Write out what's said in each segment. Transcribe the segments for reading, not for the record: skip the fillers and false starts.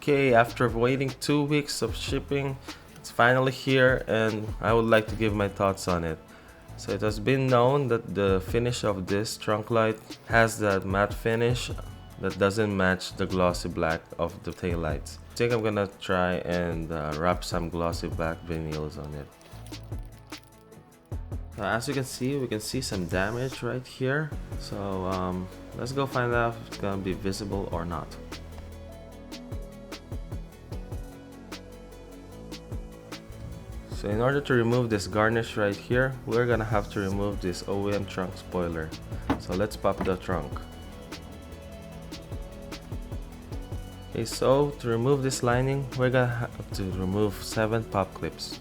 Okay, after waiting 2 weeks of shipping, it's finally here and I would like to give my thoughts on it. So it has been known that the finish of this Trunkn Light has that matte finish that doesn't match the glossy black of the taillights. I think I'm gonna try and wrap some glossy black vinyls on it. As you can see, we can see some damage right here. So let's go find out if it's gonna be visible or not. So in order to remove this garnish right here, we're gonna have to remove this OEM trunk spoiler. So let's pop the trunk. Okay, so to remove this lining, we're gonna have to remove 7 pop clips.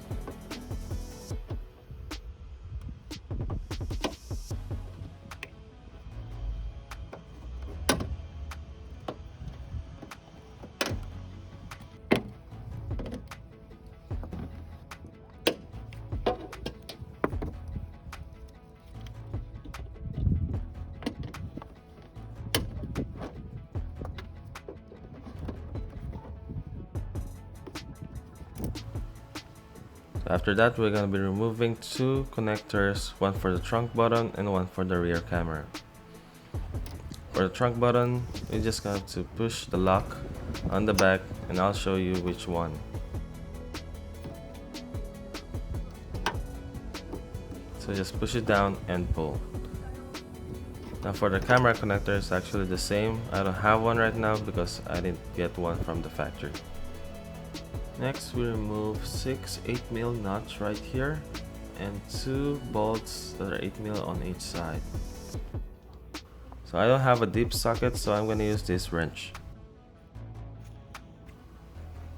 After that, we're going to be removing 2 connectors, one for the trunk button and one for the rear camera. For the trunk button, we're just going to push the lock on the back and I'll show you which one. So just push it down and pull. Now for the camera connector, it's actually the same. I don't have one right now because I didn't get one from the factory. Next, we remove 6 8mm nuts right here and 2 bolts that are 8mm on each side. So I don't have a deep socket, so I'm going to use this wrench.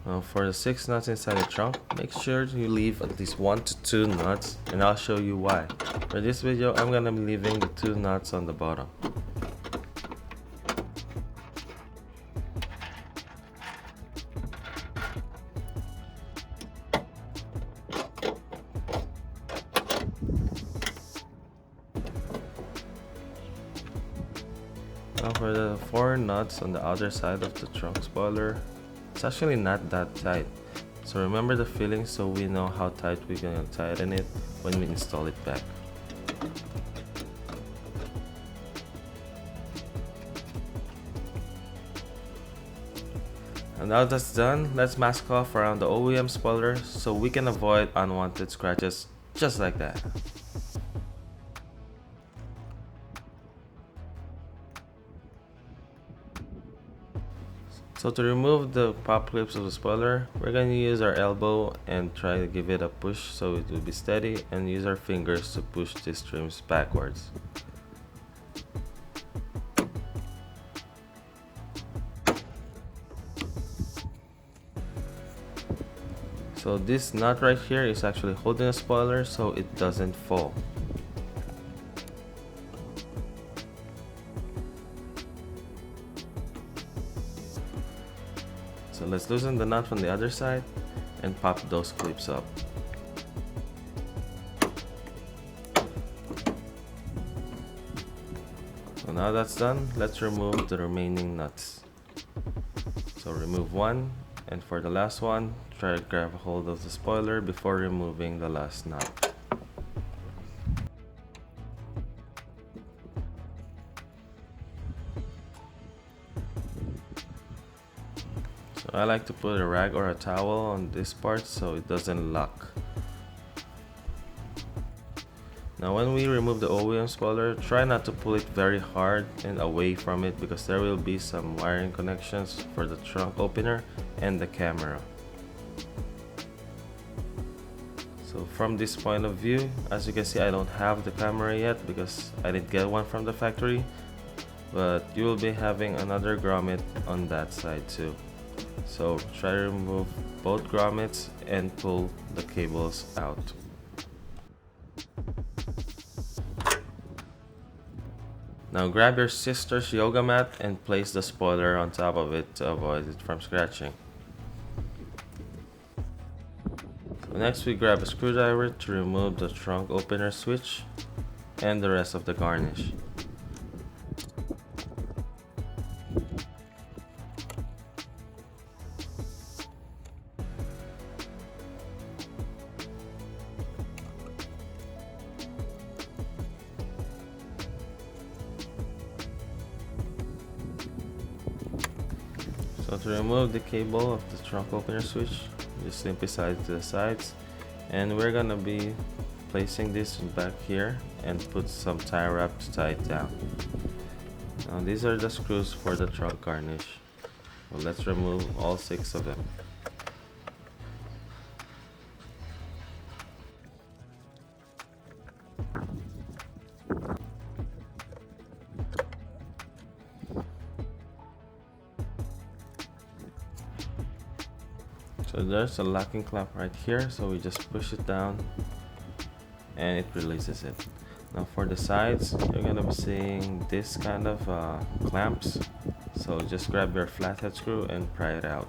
Now for the 6 nuts inside the trunk, make sure you leave at least 1 to 2 nuts, and I'll show you why. For this video, I'm going to be leaving the 2 nuts on the bottom. Now for the 4 nuts on the other side of the trunk spoiler, it's actually not that tight. So remember the feeling so we know how tight we're going to tighten it when we install it back. And now that's done, let's mask off around the OEM spoiler so we can avoid unwanted scratches just like that. So to remove the pop clips of the spoiler, we're going to use our elbow and try to give it a push so it will be steady, and use our fingers to push these trims backwards. So this nut right here is actually holding a spoiler so it doesn't fall. So let's loosen the nut from the other side and pop those clips up. So now that's done, let's remove the remaining nuts. So remove 1, and for the last one, try to grab a hold of the spoiler before removing the last nut. So I like to put a rag or a towel on this part so it doesn't lock. Now when we remove the OEM spoiler, try not to pull it very hard and away from it because there will be some wiring connections for the trunk opener and the camera. So from this point of view, as you can see, I don't have the camera yet because I didn't get one from the factory, but you will be having another grommet on that side too. So try to remove both grommets and pull the cables out. Now grab your sister's yoga mat and place the spoiler on top of it to avoid it from scratching. So next we grab a screwdriver to remove the trunk opener switch and the rest of the garnish. So to remove the cable of the trunk opener switch, just simply slide it to the sides, and we're gonna be placing this back here and put some tie wrap to tie it down. Now these are the screws for the trunk garnish. Well, let's remove all 6 of them. So there's a locking clamp right here, so we just push it down and it releases it. Now for the sides, you're gonna be seeing this kind of clamps, so just grab your flathead screw and pry it out.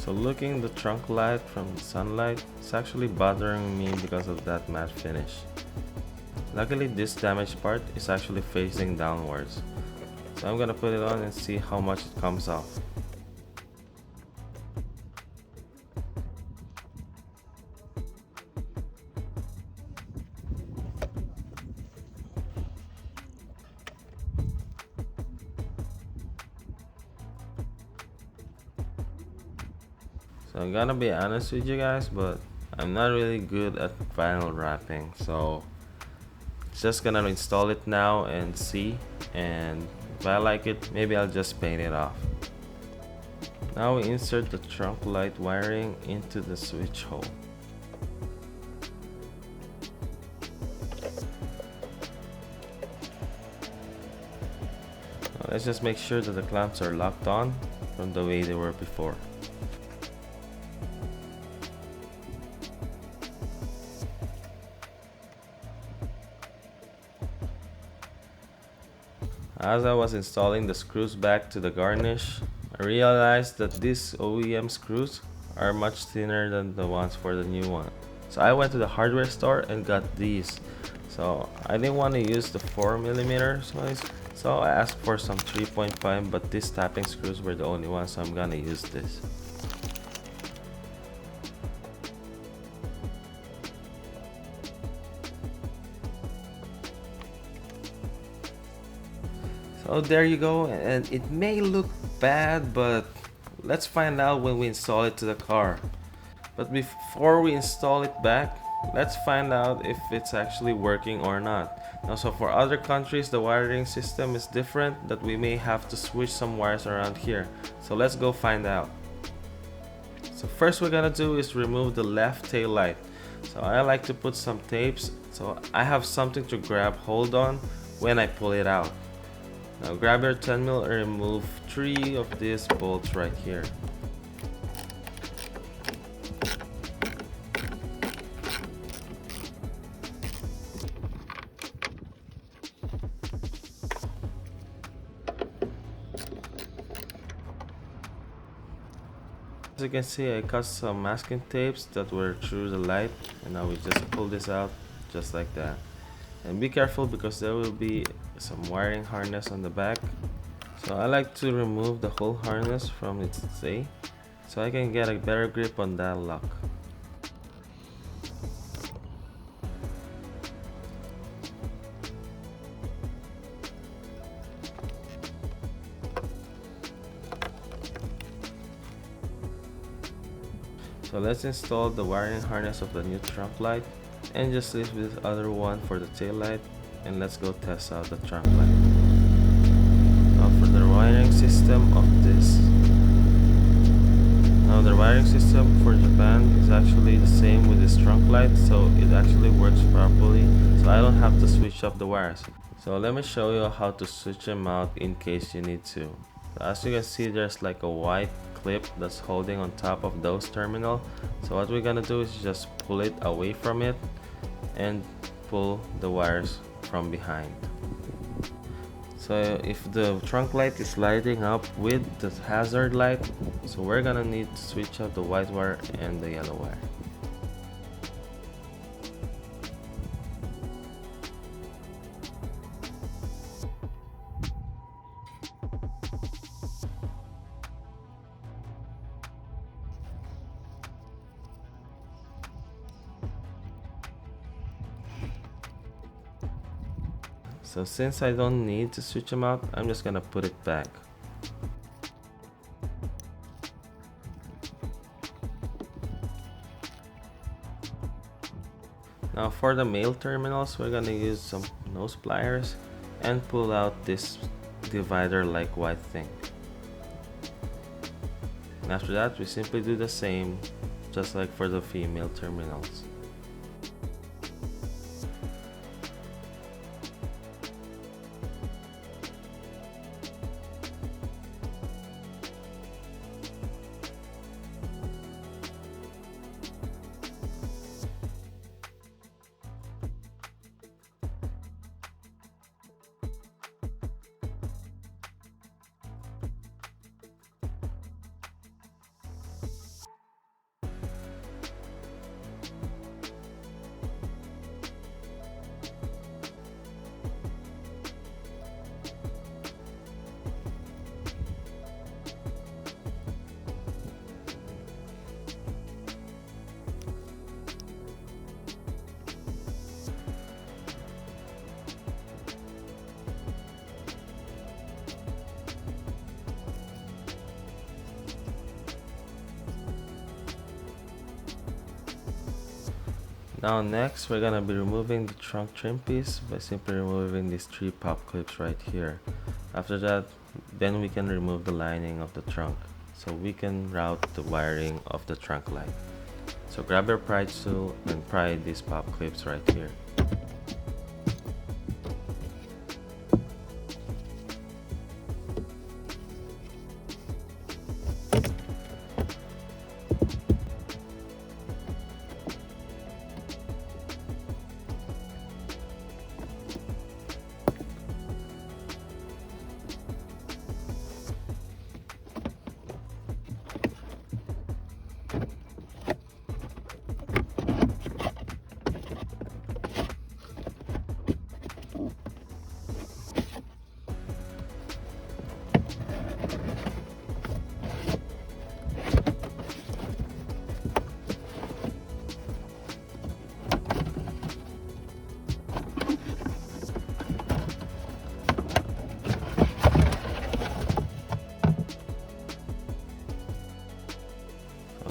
So looking the trunk light from the sunlight, it's actually bothering me because of that matte finish. Luckily this damaged part is actually facing downwards. So I'm gonna put it on and see how much it comes off. So I'm gonna be honest with you guys, but I'm not really good at vinyl wrapping, so just gonna install it now and see, and if I like it, maybe I'll just paint it off. Now we insert the trunk light wiring into the switch hole. Now let's just make sure that the clamps are locked on from the way they were before. As I was installing the screws back to the garnish, I realized that these OEM screws are much thinner than the ones for the new one. So I went to the hardware store and got these. So I didn't want to use the 4mm size, so I asked for some 3.5, but these tapping screws were the only ones, so I'm gonna use this. So there you go, and it may look bad, but let's find out when we install it to the car. But before we install it back, let's find out if it's actually working or not. Now, so for other countries, the wiring system is different, that we may have to switch some wires around here. So let's go find out. So first we're gonna do is remove the left tail light. So I like to put some tapes, so I have something to grab hold on when I pull it out. Now grab your 10mm and remove 3 of these bolts right here. As you can see, I cut some masking tapes that were through the light, and now we just pull this out just like that. And be careful because there will be some wiring harness on the back. So I like to remove the whole harness from its stay so I can get a better grip on that lock. So let's install the wiring harness of the new trunk light and just leave this other one for the tail light, and let's go test out the trunk light. Now for the wiring system of this. Now the wiring system for Japan is actually the same with this trunk light, so it actually works properly, so I don't have to switch up the wires. So let me show you how to switch them out in case you need to. So as you can see, there's like a white clip that's holding on top of those terminal. So what we're gonna do is just pull it away from it and pull the wires from behind. So if the trunk light is lighting up with the hazard light, so we're gonna need to switch out the white wire and the yellow wire. So since I don't need to switch them out, I'm just gonna put it back. Now for the male terminals, we're gonna use some nose pliers and pull out this divider like white thing. And after that, we simply do the same, just like for the female terminals. Now next, we're gonna be removing the trunk trim piece by simply removing these 3 pop clips right here. After that, then we can remove the lining of the trunk, so we can route the wiring of the trunk light. So grab your pry tool and pry these pop clips right here.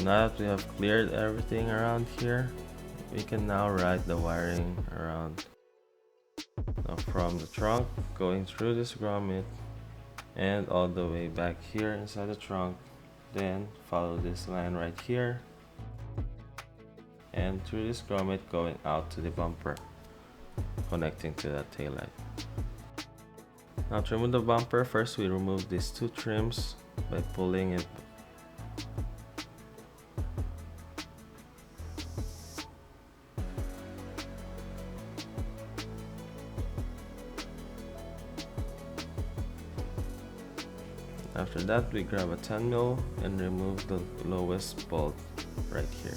Now that we have cleared everything around here, we can now write the wiring around. Now from the trunk, going through this grommet and all the way back here inside the trunk, then follow this line right here and through this grommet going out to the bumper, connecting to that taillight. Now to remove the bumper, first we remove these 2 trims by pulling it. After that, we grab a 10mm and remove the lowest bolt right here.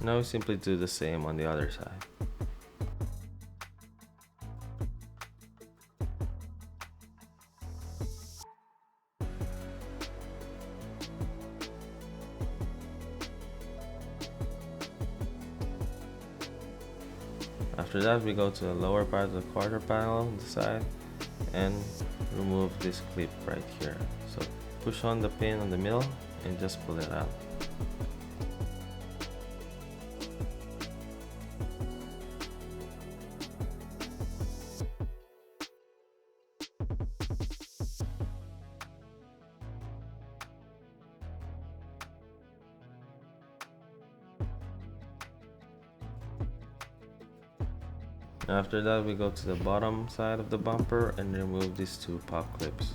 Now we simply do the same on the other side. After that, we go to the lower part of the quarter panel on the side and remove this clip right here. So push on the pin on the middle and just pull it out. After that, we go to the bottom side of the bumper and remove these 2 pop clips.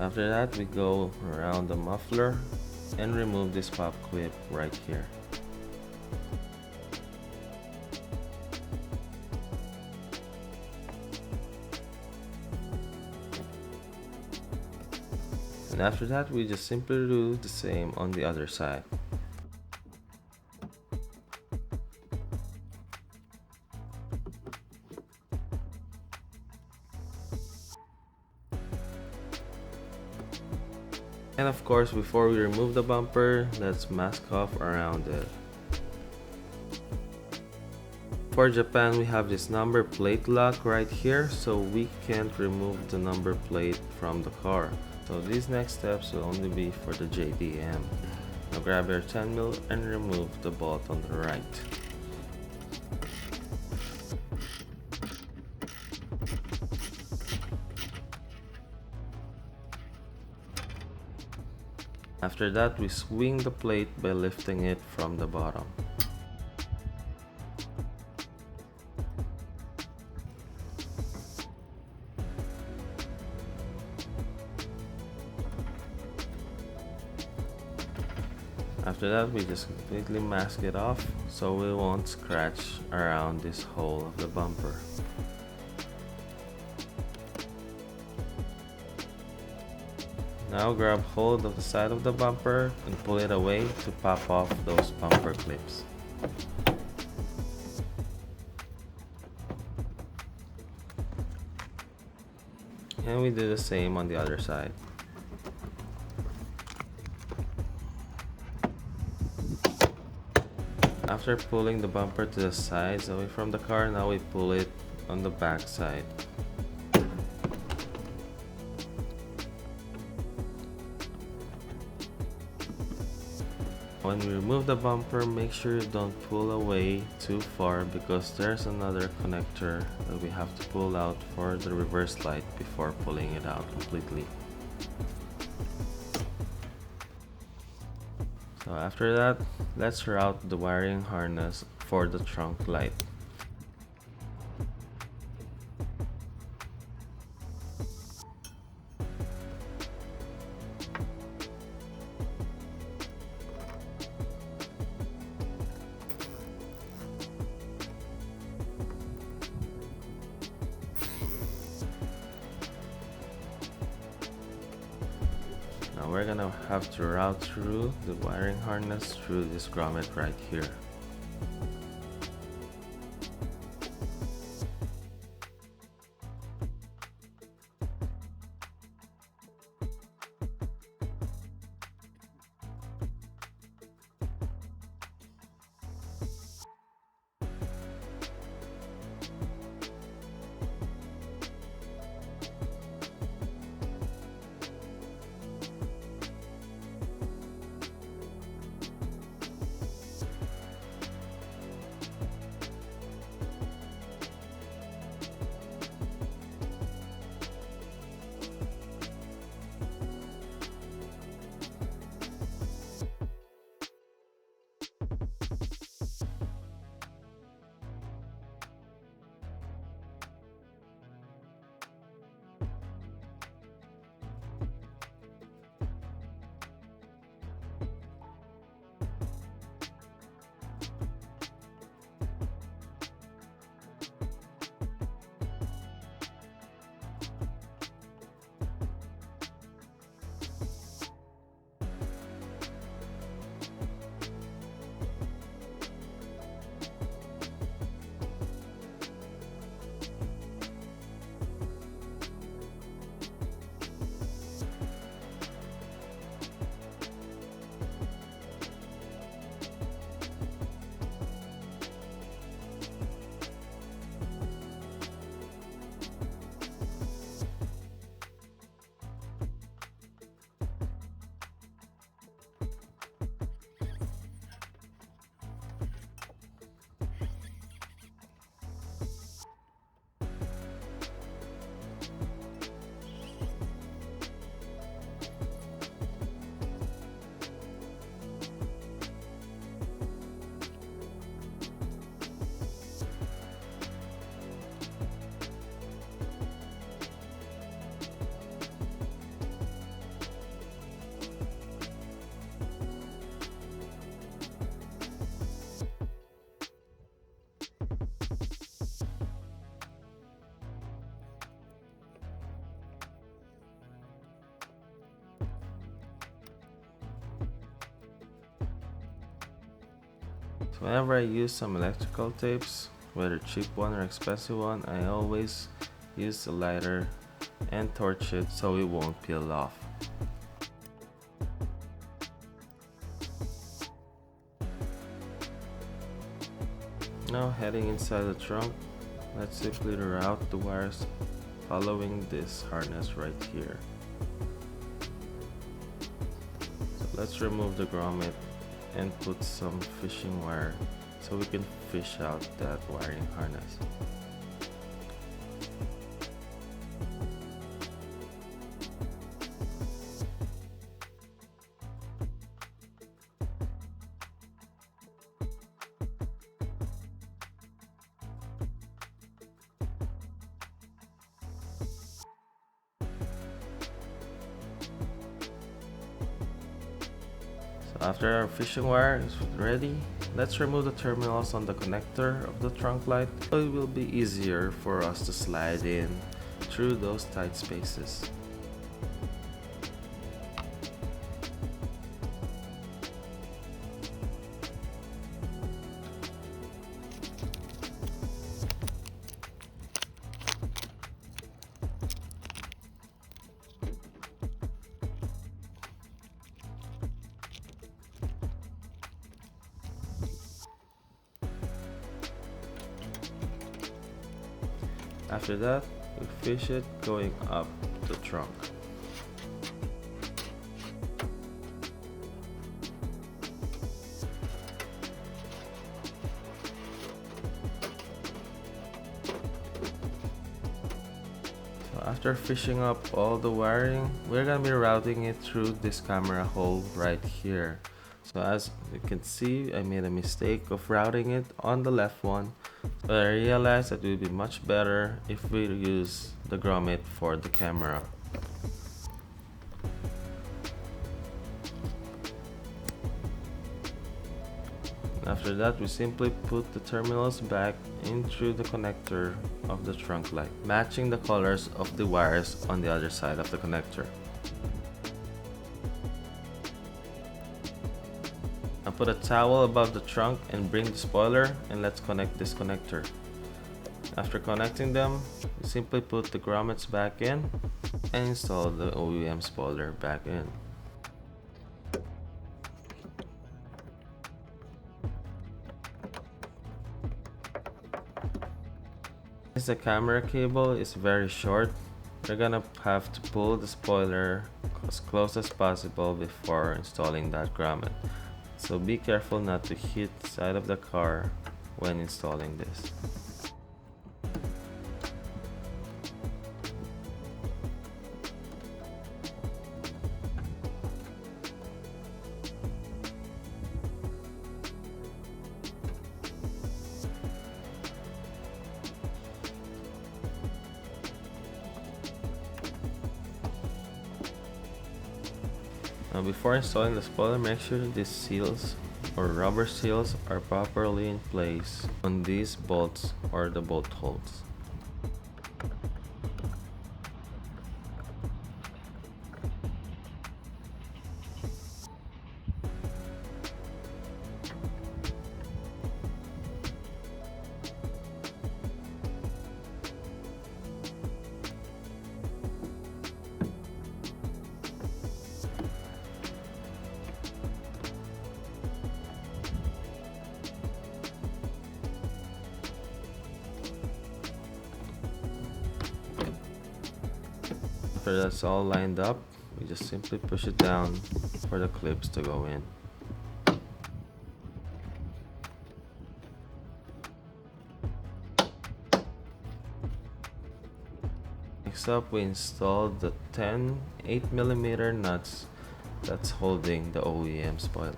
After that, we go around the muffler and remove this pop clip right here. And after that, we just simply do the same on the other side. And of course, before we remove the bumper, let's mask off around it. For Japan, we have this number plate lock right here, so we can't remove the number plate from the car. So these next steps will only be for the JDM. Now grab your 10mm and remove the bolt on the right. After that, we swing the plate by lifting it from the bottom. After that, we just completely mask it off so we won't scratch around this hole of the bumper. Now grab hold of the side of the bumper and pull it away to pop off those bumper clips. And we do the same on the other side. After pulling the bumper to the sides away from the car, now we pull it on the back side. When we remove the bumper, make sure you don't pull away too far because there's another connector that we have to pull out for the reverse light before pulling it out completely. So after that, let's route the wiring harness for the trunk light. Now we're gonna have to route through the wiring harness through this grommet right here. So whenever I use some electrical tapes, whether cheap one or expensive one, I always use a lighter and torch it so it won't peel off. Now heading inside the trunk, let's simply route the wires following this harness right here. So let's remove the grommet and put some fishing wire so we can fish out that wiring harness. After our fishing wire is ready, let's remove the terminals on the connector of the trunk light so it will be easier for us to slide in through those tight spaces. After that, we fish it going up the trunk. So after fishing up all the wiring, we're gonna be routing it through this camera hole right here. So as you can see, I made a mistake of routing it on the left one. But I realized that it would be much better if we use the grommet for the camera. After that, we simply put the terminals back in through the connector of the trunk light, matching the colors of the wires on the other side of the connector. Now put a towel above the trunk and bring the spoiler, and let's connect this connector. After connecting them, we simply put the grommets back in and install the OEM spoiler back in. Since the camera cable is very short, we're gonna have to pull the spoiler as close as possible before installing that grommet. So be careful not to hit the side of the car when installing this. Now before installing the spoiler, make sure that these seals or rubber seals are properly in place on these bolts or the bolt holes. After that's all lined up, we just simply push it down for the clips to go in. Next up, we installed the 10 8mm nuts that's holding the OEM spoiler.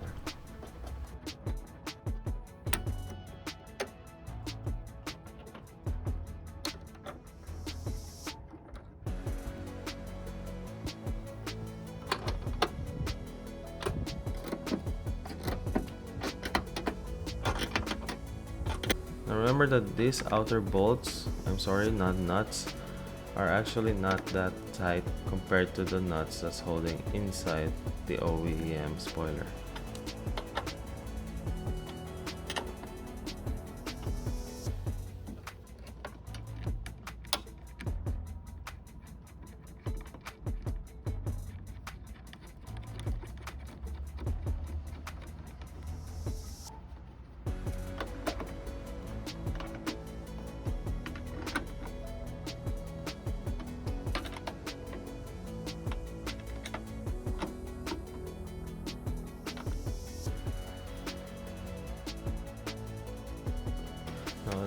Now remember that these outer bolts, not nuts, are actually not that tight compared to the nuts that's holding inside the OEM spoiler.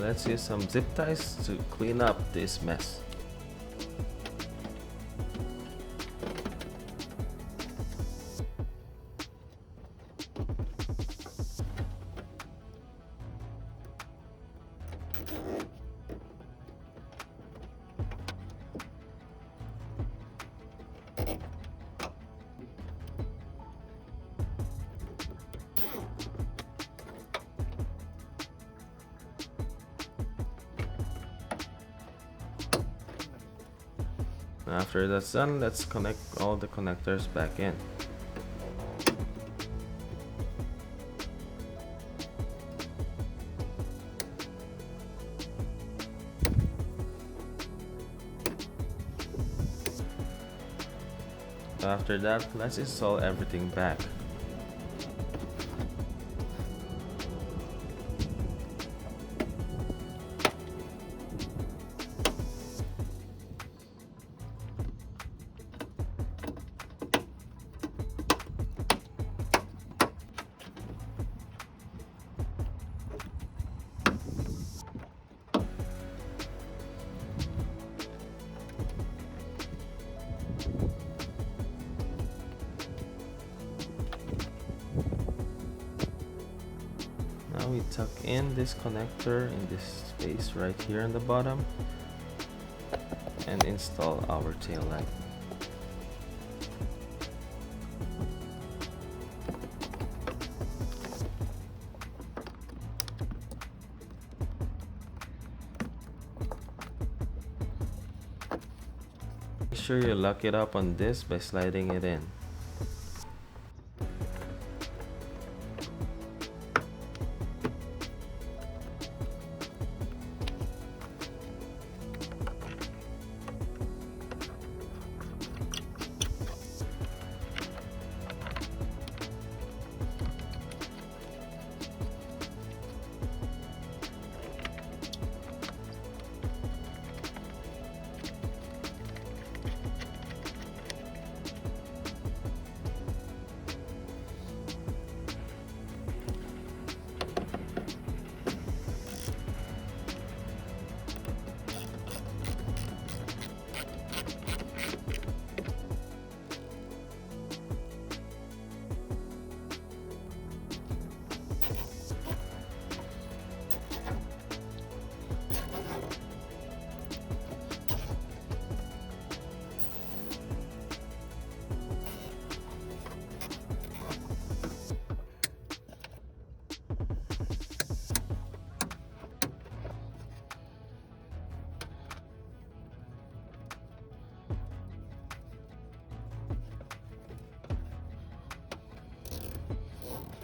let's use some zip ties to clean up this mess. After that's done, let's connect all the connectors back in. After that, let's install everything back. Now we tuck in this connector in this space right here in the bottom and install our tail light. Make sure you lock it up on this by sliding it in.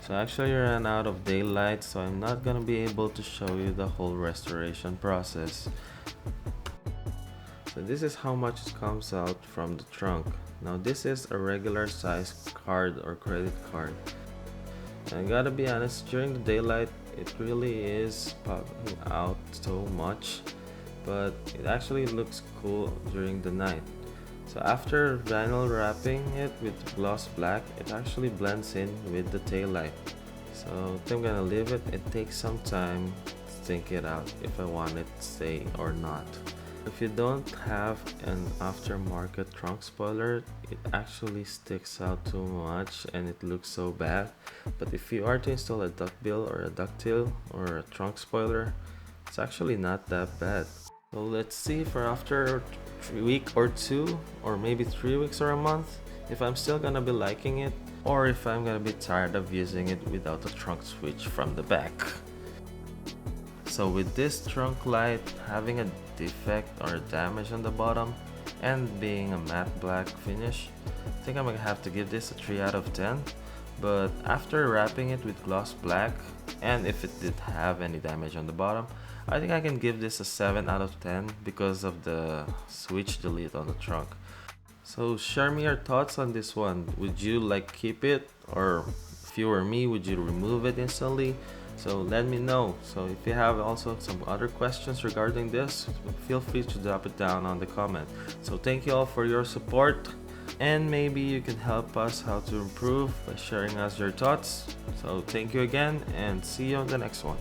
So actually I ran out of daylight, so I'm not gonna be able to show you the whole restoration process. So this is how much it comes out from the trunk. Now this is a regular size card or credit card. And I gotta be honest, during the daylight it really is popping out so much, but it actually looks cool during the night. So after vinyl wrapping it with gloss black, it actually blends in with the tail light. So I'm gonna leave it. It takes some time to think it out if I want it to stay or not. If you don't have an aftermarket trunk spoiler, it actually sticks out too much and it looks so bad. But if you are to install a duckbill or a ducktail or a trunk spoiler, it's actually not that bad. So let's see for after a week or two, or maybe 3 weeks or a month, if I'm still gonna be liking it, or if I'm gonna be tired of using it without a trunk switch from the back. So with this trunk light having a defect or damage on the bottom and being a matte black finish, I think I'm gonna have to give this a 3 out of 10. But after wrapping it with gloss black, and if it did have any damage on the bottom, I think I can give this a 7 out of 10 because of the switch delete on the trunk. So share me your thoughts on this one. Would you like keep it, or if you were me, would you remove it instantly? So let me know. So if you have also some other questions regarding this, feel free to drop it down on the comment. So thank you all for your support, and maybe you can help us how to improve by sharing us your thoughts. So thank you again, and see you on the next one.